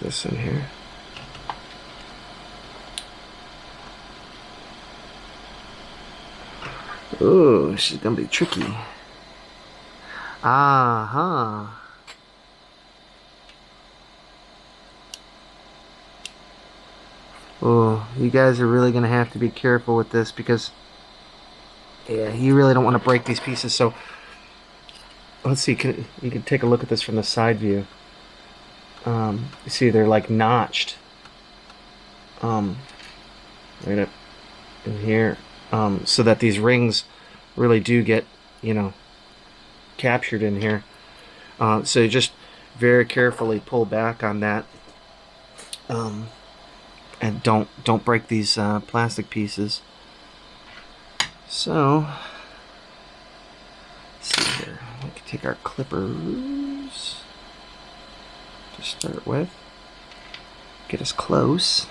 this in here. Ooh, she's gonna be tricky. Uh-huh. Oh, you guys are really gonna have to be careful with this because, yeah, you really don't want to break these pieces. So, let's see. You can take a look at this from the side view. You see, they're like notched. Right up in here, so that these rings really do get, captured in here. So you just very carefully pull back on that, and don't break these plastic pieces. So let's see here. We can take our clippers to start with. Get us close.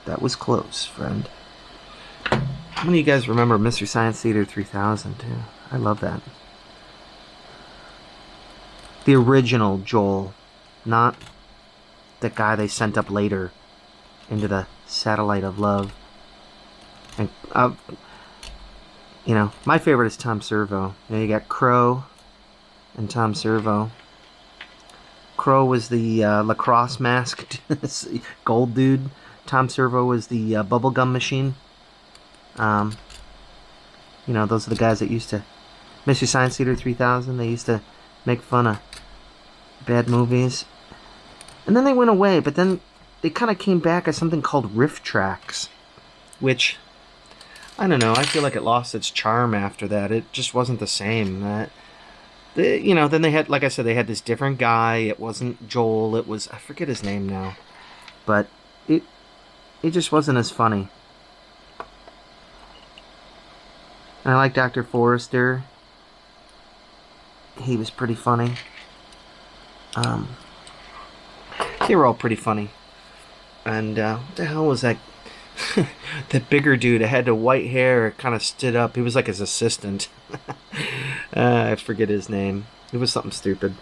That was close, friend. How many of you guys remember Mystery Science Theater 3000 too? I love that. The original Joel, not the guy they sent up later into the satellite of love. And my favorite is Tom Servo. You got Crow and Tom Servo. Crow was the lacrosse masked gold dude. Tom Servo was the bubblegum machine. Those are the guys that used to... Mystery Science Theater 3000, they used to make fun of bad movies. And then they went away, but then they kind of came back as something called Riff Tracks, which, I don't know, I feel like it lost its charm after that. It just wasn't the same. Then they had, like I said, they had this different guy. It wasn't Joel, it was... I forget his name now. But it just wasn't as funny. And I like Dr. Forrester. He was pretty funny. They were all pretty funny. And what the hell was that? The bigger dude that had the white hair kind of stood up. He was like his assistant. I forget his name. It was something stupid.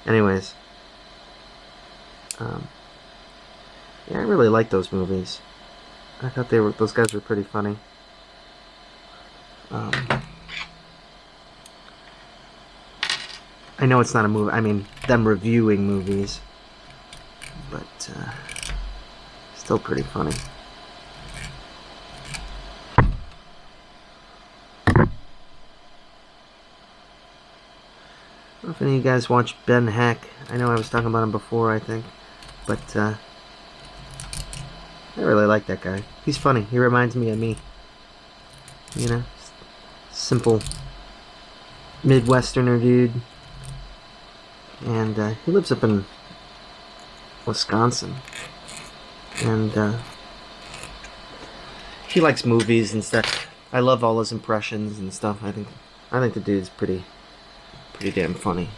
Anyways. Yeah, I really liked those movies. I thought those guys were pretty funny. I know it's not a movie. I mean, them reviewing movies, but still pretty funny. I don't know if any of you guys watch Ben Heck. I know I was talking about him before, I think, but I really like that guy. He's funny. He reminds me of me. Simple Midwesterner dude. And he lives up in Wisconsin. And he likes movies and stuff. I love all his impressions and stuff. I think the dude's pretty damn funny.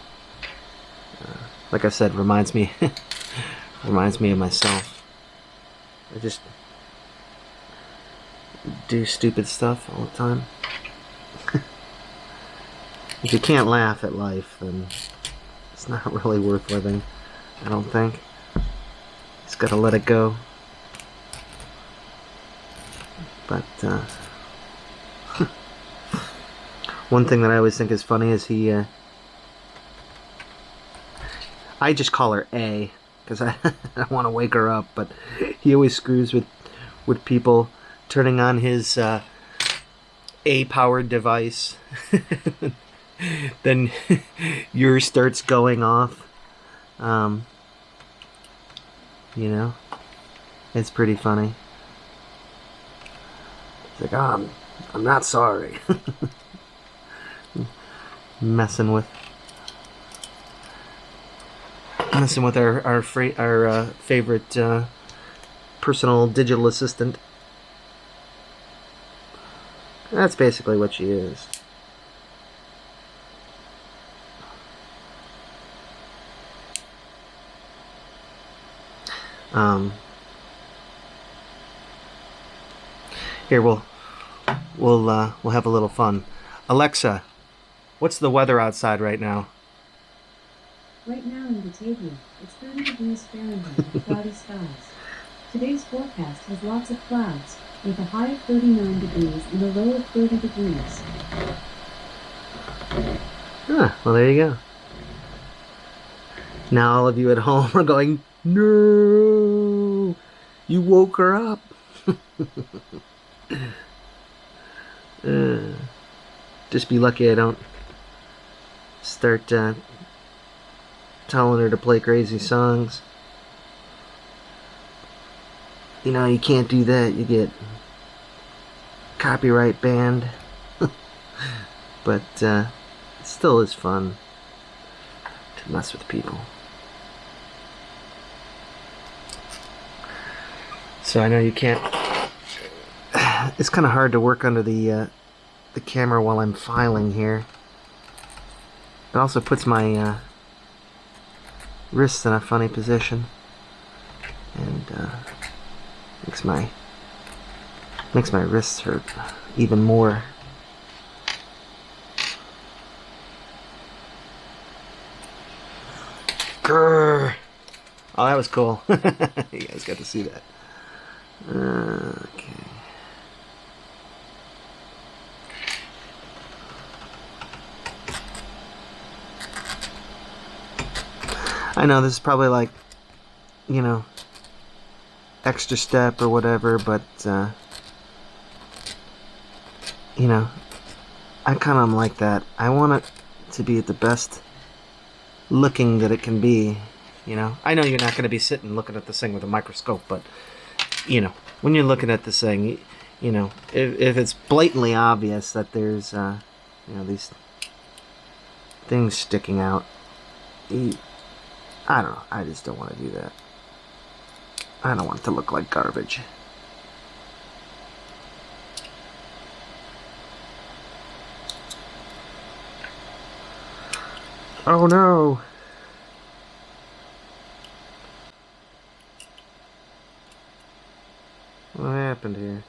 Like I said, reminds me of myself. I just do stupid stuff all the time. If you can't laugh at life, then it's not really worth living, I don't think. Just gotta let it go. But one thing that I always think is funny is I just call her A, because I don't want to wake her up, but he always screws with people turning on his A-powered device. Then yours starts going off. It's pretty funny. It's like, oh, I'm not sorry. messing with our favorite personal digital assistant. That's basically what she is. Here we'll have a little fun. Alexa, what's the weather outside right now? Right now in Batavia, it's 30 degrees Fahrenheit with cloudy skies. Today's forecast has lots of clouds, with a high of 39 degrees and a low of 30 degrees. Ah, well, there you go. Now all of you at home are going, no, you woke her up. uh, just be lucky I don't start telling her to play crazy songs. You know, you can't do that. You get copyright banned. But it still is fun to mess with people. So I know you can't. It's kind of hard to work under the camera while I'm filing here. It also puts my wrists in a funny position, and makes my wrists hurt even more. Grrr. Oh, that was cool. You guys got to see that. Okay. I know this is probably like, you know, extra step or whatever, but you know, I kind of am like that. I want it to be at the best looking that it can be. You know, I know you're not going to be sitting looking at this thing with a microscope, but you know, when you're looking at this thing, you know, if it's blatantly obvious that there's you know, these things sticking out, I don't know. I just don't want to do that. I don't want it to look like garbage. Oh no! What happened here?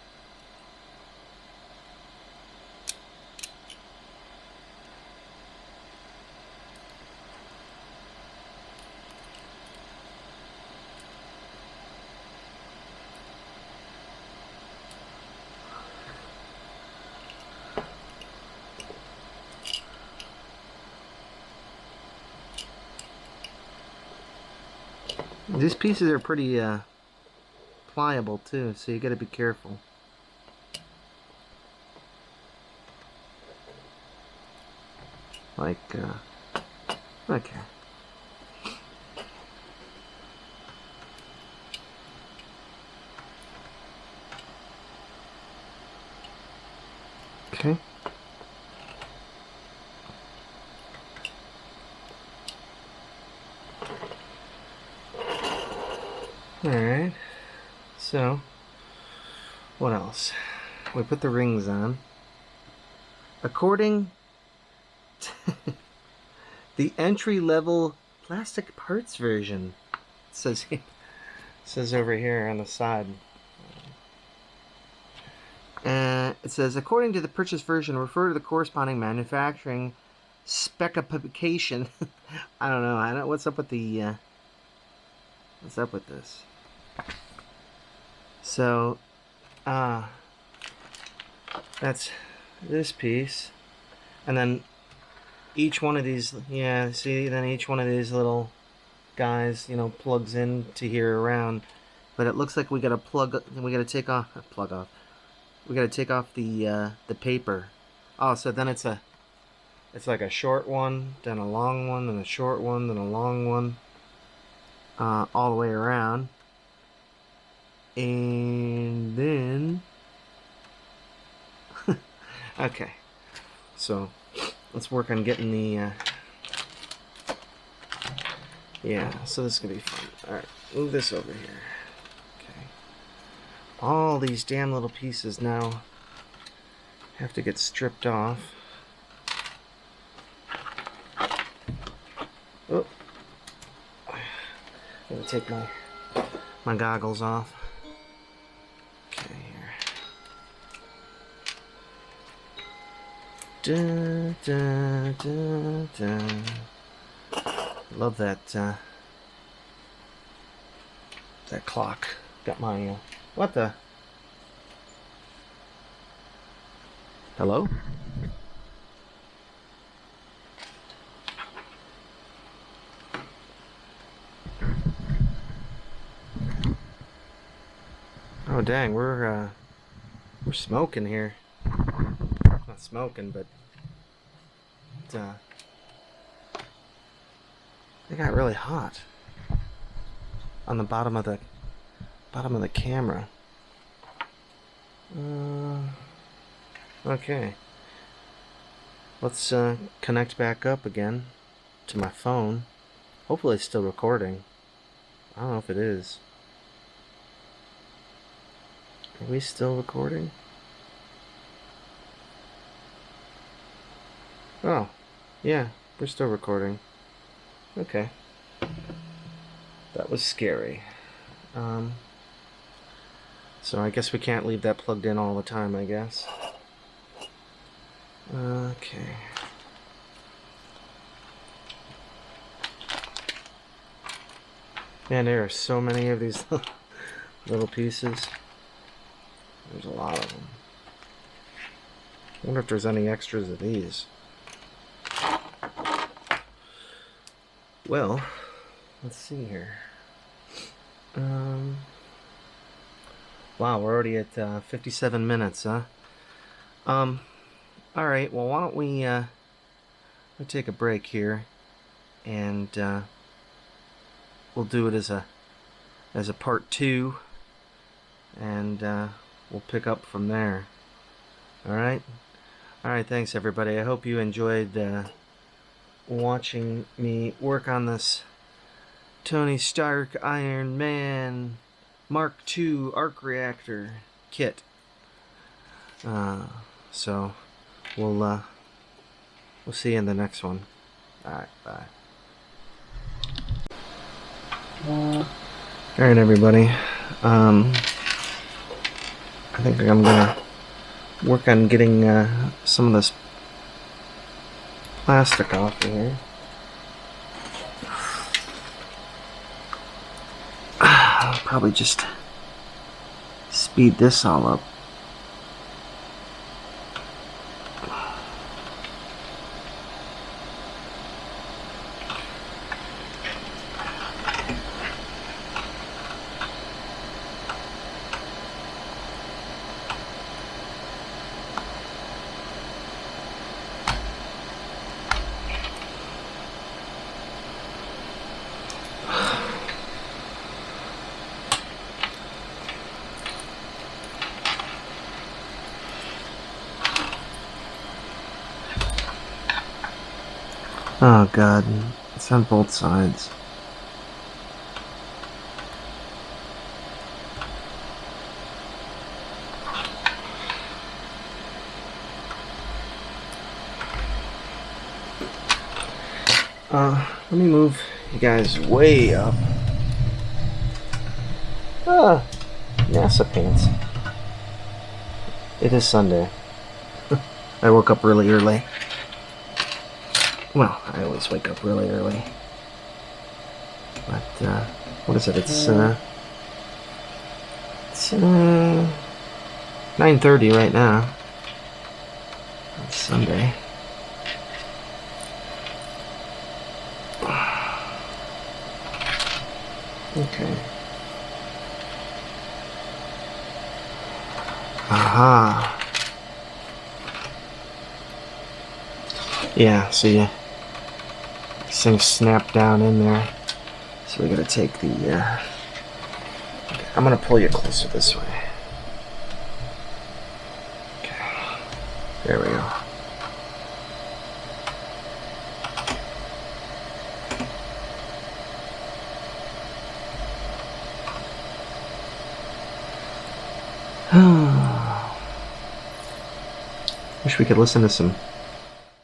These pieces are pretty pliable too, so you gotta be careful. Like, okay. Okay. Alright. So, what else? We put the rings on. According to the entry-level plastic parts version, it says over here on the side. It says, according to the purchase version, refer to the corresponding manufacturing specification. I don't know. What's up with the? What's up with this? So, that's this piece, and then each one of these. Yeah, see, then each one of these little guys, you know, plugs into here around. But it looks like we gotta we gotta take off. Plug off. We gotta take off the paper. Oh, so then it's like a short one, then a long one, then a short one, then a long one, all the way around. And then, okay, so let's work on getting the, yeah, so this is gonna be fun. Alright, move this over here. Okay. All these damn little pieces now have to get stripped off. Oh, I'm gonna take my goggles off. Okay, here. Da, da, da, da. Love that that clock. Got my what the? Hello? Oh dang, we're smoking here. Not smoking, but it got really hot on the bottom of the camera. Okay. Let's connect back up again to my phone. Hopefully it's still recording. I don't know if it is. Are we still recording? Oh, yeah, we're still recording. Okay. That was scary. So I guess we can't leave that plugged in all the time, I guess. Okay. Man, there are so many of these little pieces. There's a lot of them. I wonder if there's any extras of these. Well, let's see here. Wow, we're already at 57 minutes, huh? Alright, well, why don't we we'll take a break here, and we'll do it as a part 2, and we'll pick up from there. Alright? Alright, thanks everybody. I hope you enjoyed watching me work on this Tony Stark Iron Man Mark II arc reactor kit. So we'll see you in the next one. Alright, bye. Alright everybody. I think I'm gonna work on getting some of this plastic off of here. I'll probably just speed this all up. Oh god, it's on both sides. Let me move you guys way up. NASA pants. It is Sunday. I woke up really early. Well, I always wake up really early. But, what is it? It's 9:30 right now. It's Sunday. Okay. Aha. Yeah, see, these things snap down in there. So we gotta take the, okay, I'm gonna pull you closer this way. Okay. There we go. Wish we could listen to some